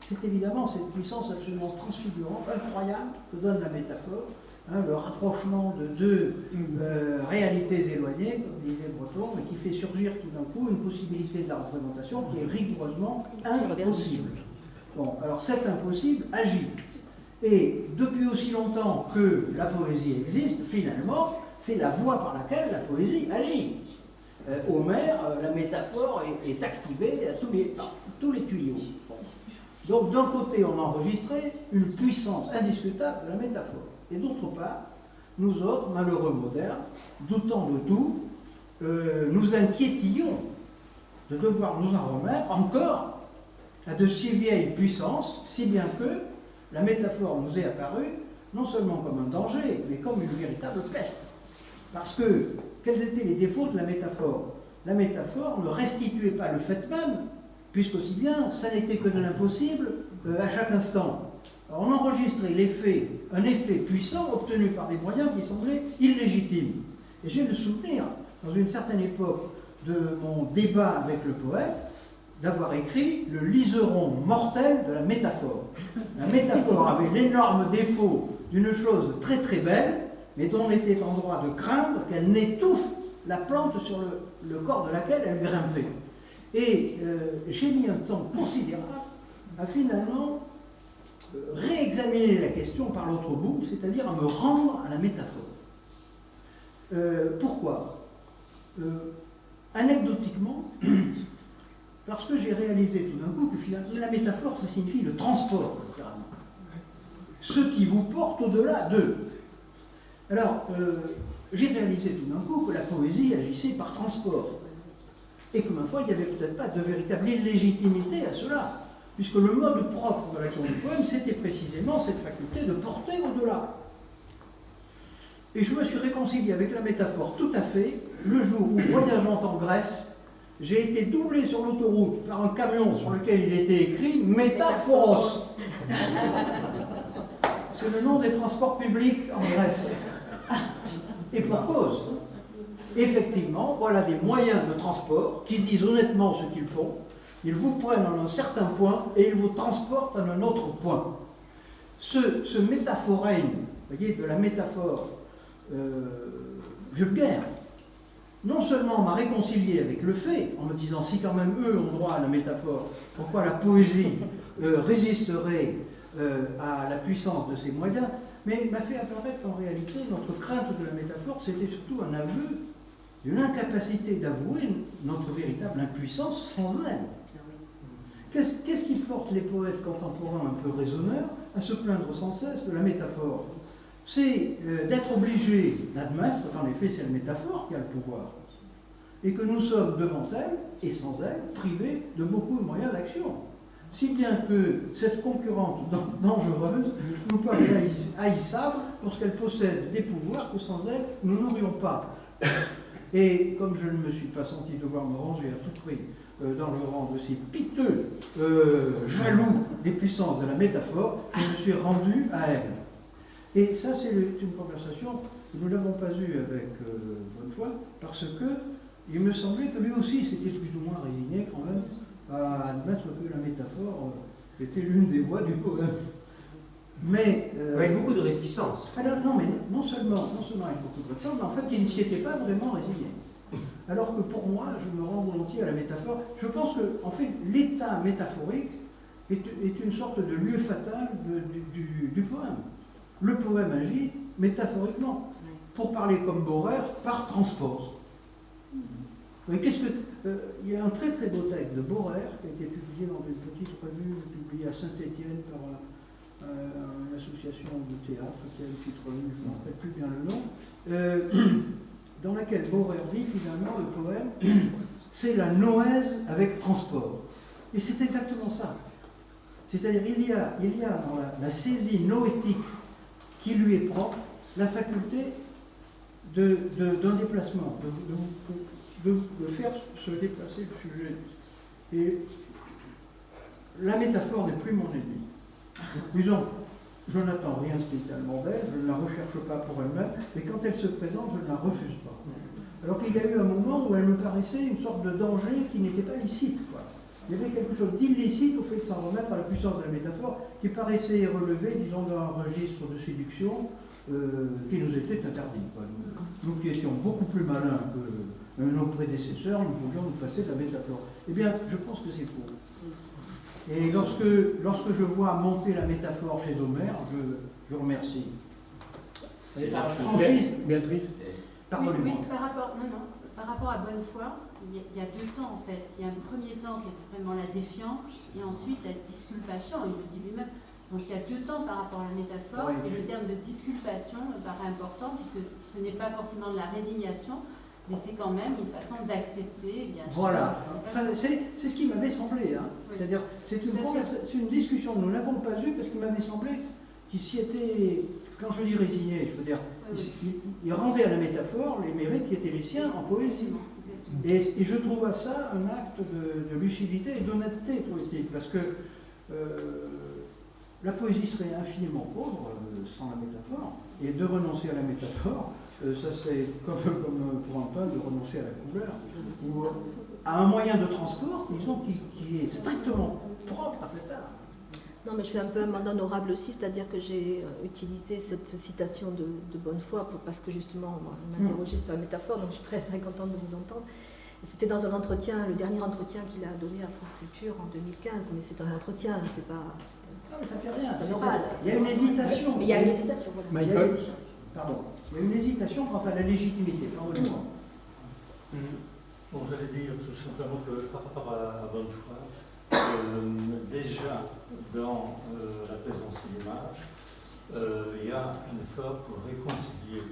c'est évidemment cette puissance absolument transfigurante, incroyable, que donne la métaphore, hein, le rapprochement de deux réalités éloignées, comme disait Breton, et qui fait surgir tout d'un coup une possibilité de la représentation qui est rigoureusement impossible. Bon, alors cet impossible agit. Et depuis aussi longtemps que la poésie existe, finalement, c'est la voie par laquelle la poésie agit. Homère, la métaphore est activée à tous les tuyaux. Bon. Donc d'un côté, on a enregistré une puissance indiscutable de la métaphore. Et d'autre part, nous autres, malheureux modernes, doutant de tout, nous inquiétillons de devoir nous en remettre encore à de si vieilles puissances, si bien que la métaphore nous est apparue non seulement comme un danger, mais comme une véritable peste. Parce que, quels étaient les défauts de la métaphore? La métaphore ne restituait pas le fait même, puisqu'aussi bien, ça n'était que de l'impossible à chaque instant. Alors, on enregistrait un effet puissant obtenu par des moyens qui semblaient illégitimes. Et j'ai le souvenir, dans une certaine époque de mon débat avec le poète, d'avoir écrit le liseron mortel de la métaphore. La métaphore avait l'énorme défaut d'une chose très très belle, mais dont on était en droit de craindre qu'elle n'étouffe la plante sur le corps de laquelle elle grimpait. Et j'ai mis un temps considérable à finalement réexaminer la question par l'autre bout, c'est-à-dire à me rendre à la métaphore. Pourquoi? Anecdotiquement, parce que j'ai réalisé tout d'un coup que finalement la métaphore, ça signifie le transport, littéralement. Ce qui vous porte au-delà d'eux. Alors, j'ai réalisé tout d'un coup que la poésie agissait par transport. Et que, ma foi, il n'y avait peut-être pas de véritable illégitimité à cela, puisque le mode propre de l'action du poème, c'était précisément cette faculté de porter au-delà. Et je me suis réconcilié avec la métaphore tout à fait le jour où, voyageant en Grèce, j'ai été doublé sur l'autoroute par un camion sur lequel il était écrit « Métaphoros ». C'est le nom des transports publics en Grèce. Et pour cause. Effectivement, voilà des moyens de transport qui disent honnêtement ce qu'ils font. Ils vous prennent à un certain point et ils vous transportent à un autre point. Ce métaphorème, vous voyez, de la métaphore vulgaire, non seulement m'a réconcilié avec le fait, en me disant si quand même eux ont droit à la métaphore, pourquoi la poésie résisterait à la puissance de ces moyens, mais m'a fait apparaître qu'en réalité, notre crainte de la métaphore, c'était surtout un aveu d'une incapacité d'avouer notre véritable impuissance sans elle. Qu'est-ce qui porte les poètes contemporains un peu raisonneurs à se plaindre sans cesse de la métaphore? C'est d'être obligés d'admettre qu'en effet c'est la métaphore qui a le pouvoir et que nous sommes devant elle et sans elle privés de beaucoup de moyens d'action. Si bien que cette concurrente dangereuse nous paraît haïssable lorsqu'elle possède des pouvoirs que sans elle nous n'aurions pas. Et comme je ne me suis pas senti devoir me ranger à tout prix dans le rang de ces piteux jaloux des puissances de la métaphore, je me suis rendu à elle. Et ça, c'est une conversation que nous n'avons pas eue avec Bonnefoy, parce que il me semblait que lui aussi s'était plus ou moins résigné quand même à admettre que la métaphore était l'une des voies du poème. Mais, avec beaucoup de réticence. Alors, non, mais non seulement avec beaucoup de réticence, mais en fait, il ne s'y était pas vraiment résigné. Alors que pour moi, je me rends volontiers à la métaphore. Je pense que, en fait, l'état métaphorique est une sorte de lieu fatal du poème. Le poème agit métaphoriquement. Pour parler comme Borher, par transport. Mais il y a un très très beau texte de Borher qui a été publié dans une petite revue publiée à Saint-Étienne par une association de théâtre qui a une petite revue, je ne me rappelle plus bien le nom, dans laquelle Borher dit finalement le poème, c'est la noèse avec transport. Et c'est exactement ça. C'est-à-dire il y a dans la saisie noétique qui lui est propre la faculté d'un déplacement, de faire se déplacer le sujet. Et la métaphore n'est plus mon ennemi. Disons, je n'attends rien spécialement d'elle, je ne la recherche pas pour elle-même, et quand elle se présente, je ne la refuse pas. Alors qu'il y a eu un moment où elle me paraissait une sorte de danger qui n'était pas licite, quoi. il y avait quelque chose d'illicite au fait de s'en remettre à la puissance de la métaphore qui paraissait relever, disons, d'un registre de séduction qui nous était interdit. Quoi. Nous qui étions beaucoup plus malins que nos prédécesseurs, nous pouvions nous passer de la métaphore. Eh bien, je pense que c'est faux. Et lorsque je vois monter la métaphore chez Homère, je remercie. Par franchise. Béatrice. Pardonnez-moi. Oui, par rapport à Bonnefoy, il y a deux temps en fait. Il y a un premier temps qui est vraiment la défiance et ensuite la disculpation, il le dit lui-même. Donc il y a deux temps par rapport à la métaphore, et le terme de disculpation me paraît important puisque ce n'est pas forcément de la résignation, mais c'est quand même une façon d'accepter, bien sûr. Voilà, enfin, c'est ce qui m'avait semblé. Hein. Oui. C'est-à-dire, c'est une discussion que nous n'avons pas eue parce qu'il m'avait semblé qu'il s'y était, quand je dis résigné, je veux dire, il rendait à la métaphore les mérites qui étaient les siens en poésie. Et je trouve à ça un acte de lucidité et d'honnêteté poétique, parce que la poésie serait infiniment pauvre sans la métaphore, et de renoncer à la métaphore, ça serait comme pour un peintre de renoncer à la couleur, ou à un moyen de transport, disons, qui est strictement propre à cet art. Non, mais je fais un peu amende honorable aussi, c'est-à-dire que j'ai utilisé cette citation de Bonnefoy parce que justement, on m'interrogeait sur la métaphore, donc je suis très très contente de vous entendre. C'était dans un entretien, le dernier entretien qu'il a donné à France Culture en 2015, mais c'est un entretien, c'est pas... Non, mais ça fait rien. C'est un oral. Il y a une hésitation. Mais il y a une hésitation, voilà. Michael. Pardon. Il y a une hésitation quant à la légitimité. Pardonnez-moi. Bon, j'allais dire tout simplement que par rapport à Bonnefoy, déjà dans la présence et l'image, il y a un effort pour réconcilier.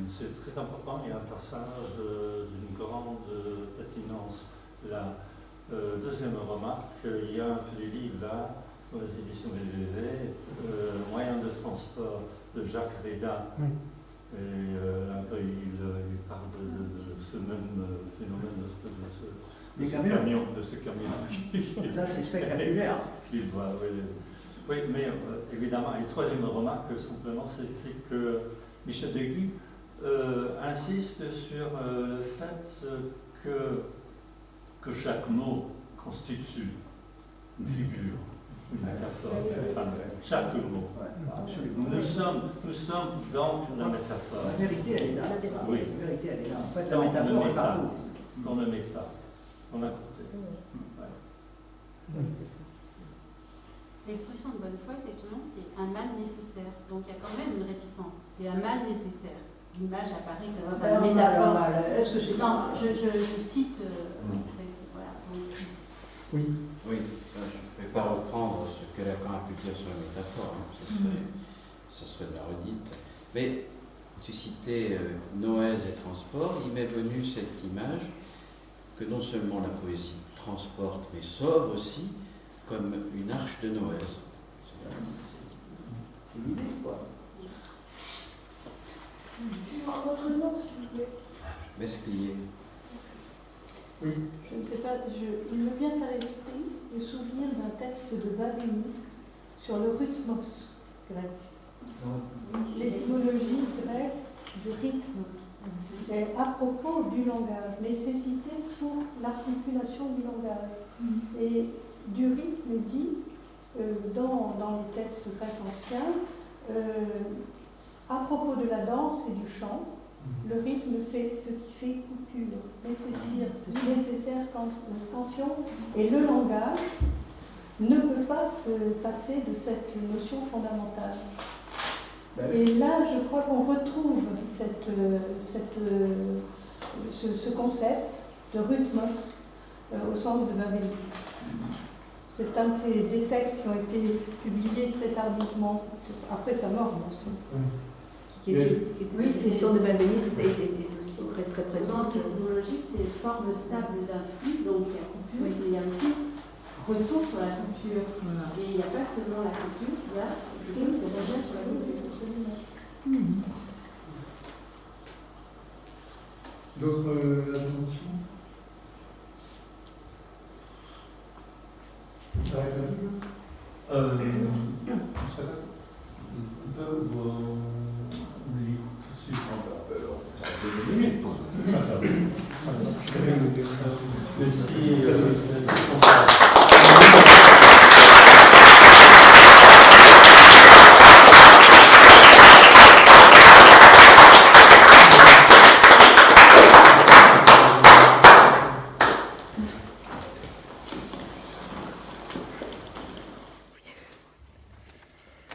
C'est très important, il y a un passage d'une grande pertinence là. Deuxième remarque, il y a un peu des livres là, dans les éditions VVV, Moyen de transport de Jacques Réda. Et un peu, il parle de ce même phénomène de ce camion. Ça, c'est spectaculaire. Oui, mais évidemment, et troisième remarque, simplement, c'est que Michel Deguy insiste sur le fait que chaque mot constitue une figure, une métaphore, chaque mot. Nous sommes dans la métaphore. La vérité, elle est là. Oui. La vérité, elle est là. En fait, la Dans métaphore est partout. Dans le méta, on a côté. L'expression de Bonnefoy, exactement, c'est un mal nécessaire. Donc il y a quand même une réticence. C'est un mal nécessaire. L'image apparaît comme une métaphore. Est-ce que c'est... Non, je cite... voilà. Oui. Oui, je ne vais pas reprendre ce que Lacan a pu dire sur la métaphore, hein. Ce serait de la redite. Mais tu citais Noël et transport, il m'est venu cette image que non seulement la poésie transporte, mais sauve aussi, comme une arche de Noé. C'est l'idée, quoi. Votre nom, s'il vous plaît. Mesclier. Oui. Je ne sais pas, il me vient à l'esprit le souvenir d'un texte de Babéniste sur le rhythmos grec. L'étymologie grecque du rythme. Et à propos du langage, nécessité pour l'articulation du langage. Et du rythme dit, dans les textes grecs anciens, à propos de la danse et du chant, le rythme c'est ce qui fait coupure, nécessaire scansion, et le langage ne peut pas se passer de cette notion fondamentale. Et là, je crois qu'on retrouve ce concept de rythmos au sens de Babéniste. C'est un des textes qui ont été publiés très tardivement, après sa mort, bien sûr. Oui, c'est l'édition de Babéniste est aussi très très présente. L'étymologie, c'est forme stable d'un flux, donc il y a coupure, et il y a aussi retour sur la coupure. Et il n'y a pas seulement la coupure, il y a quelque chose qui revient sur la coupure. D'autres attentions? Ça arrête la vie? Mais si